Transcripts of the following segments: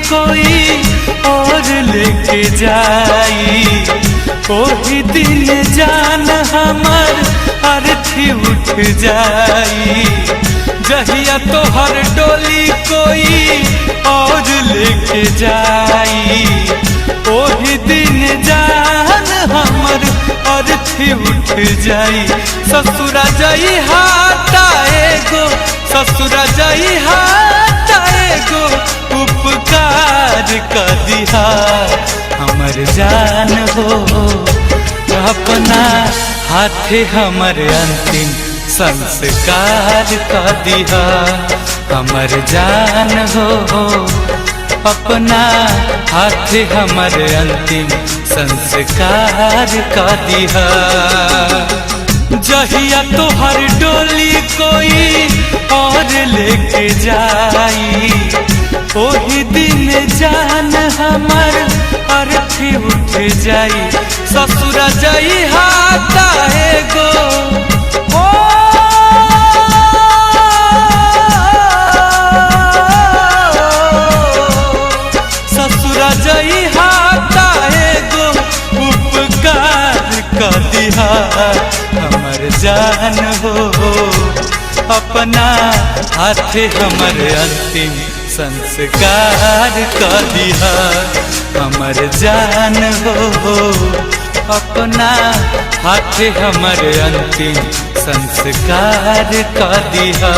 कोई और लेके जाई। ओही दिन जान हमर अर्थी उठ जाई। जहिया तोहर डोली कोई और लेके जाई। ओही दिन जान हमर अर्थी उठ जाई। ससुरा जाई हाटाए गो, ससुरा जाई हाटाए गो, उपकार कर दिहा हमर जान हो। अपना हाथे हमर अंतिम संस्कार कर दिहा हमर जान हो। अपना हाथे हमर अंतिम संस्कार कर दिहा। जहिया तोहर डोली कोई और लेके जाई। ओही दिन जान हमर अर्थी उठ जाई। ससुरा जाई हाटाए गो, ससुरा जाई हाटाए गो, उपकार कर दिहा हमर जान हो। अपना हाथे हमर अंतिम संस्कार कर दिहा हमर जान हो। अपना हाथे हमर अंतिम संस्कार कर दिहा।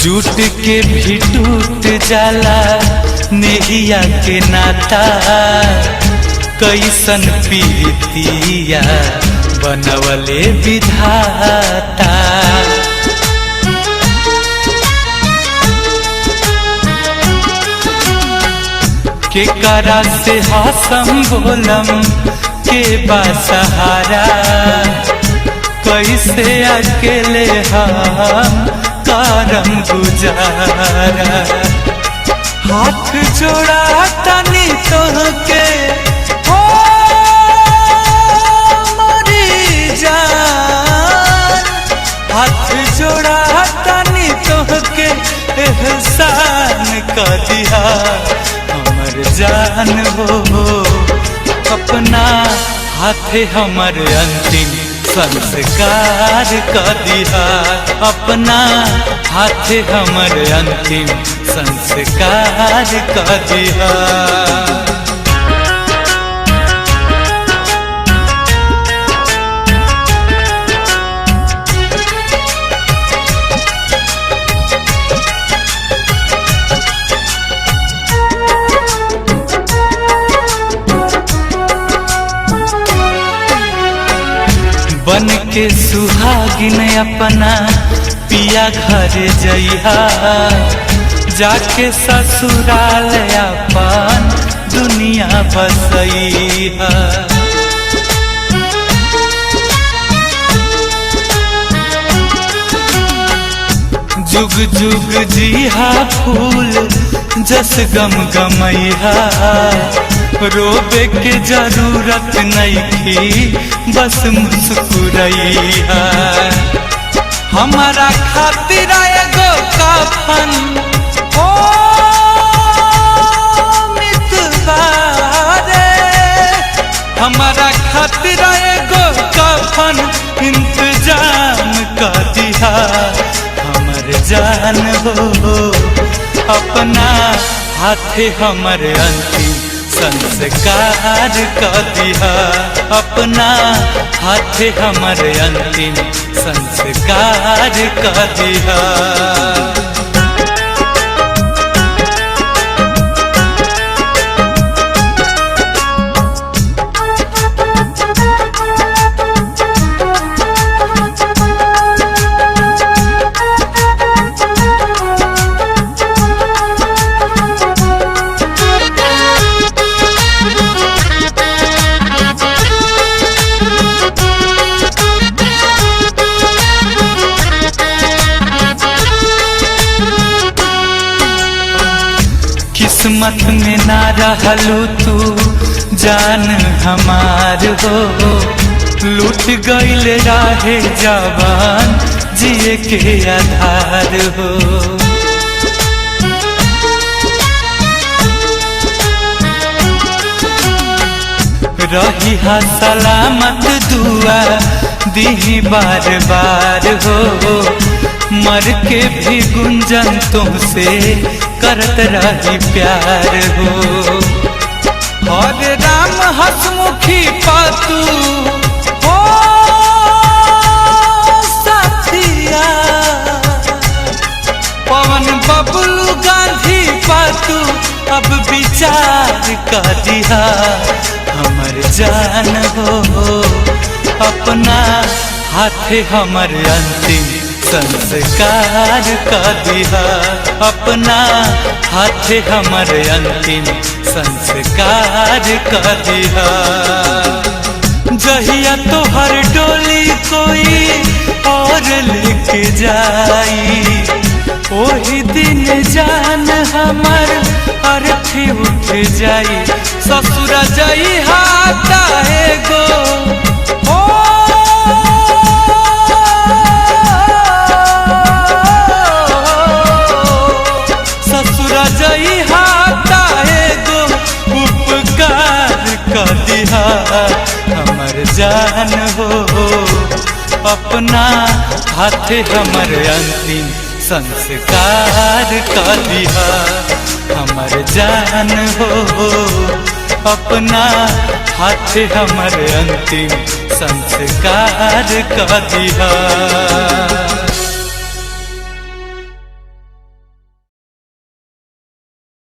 झूठ के भी टूट जाला नेहिया के नाता। कैसन पीतिया बनवले विधाता। के करा से हासम बोलम के बासहारा। कैसे अकेले हम करम गुजारा। हाथ जोड़ा तनी तोहके हो मोरी जान। हाथ जोड़ा तनी तोहके एहसान कर दिहा हमर जान हो। अपना हाथे हमर अंतिम संस्कार कर दिहा। अपना हाथे हमर अंतिम संस्कार कर दिहा। बन के सुहागिन अपना पिया घर जइहा। जाके ससुराल अपन दुनिया बसइहा। जुग जुग जीहा फूल जस गम गमइहा। रोबे के जरूरत नइखी बस मुस्कुरइहा। हमारा खातिर एगो कफन ओ मितवा रे। हमारा खातिर एगो कफन इंतजाम कर दिहा हमर जान हो। अपना हाथे हमर अंतिम संस्कार कर दिहा। अपना हाथे हमर अंतिम संस्कार कर दिहा। किस्मत में ना रहलू तू जान हमार हो, लूट गईल राहे जवान जिए के आधार हो। रही हा सलामत दुआ दी बार बार हो, मर के भी गुंजन तुमसे करत रही प्यार हो। और राम हसमुखी पातू हो साथिया, पवन बबलू गांधी पातू अब विचार कर दिया। हमर जान हो अपना हाथे हमर अंतिम संस्कार कर दिया, अपना हाथे हमर अंतिम संस्कार कर दिया। जहिया तोहर डोली कोई और लेके जाई, ओही दिन जान हमर अर्थी उठ जाई। ससुरा जाई हाथा एगो ओ ससुरा जाई हाथा एगो उपकार कर दिया। हमर जान हो अपना हाथे हमर अंतिम संस्कार कर दिया। हमर जान हो अपना हाथे हमर अंतिम संस्कार कर दिया।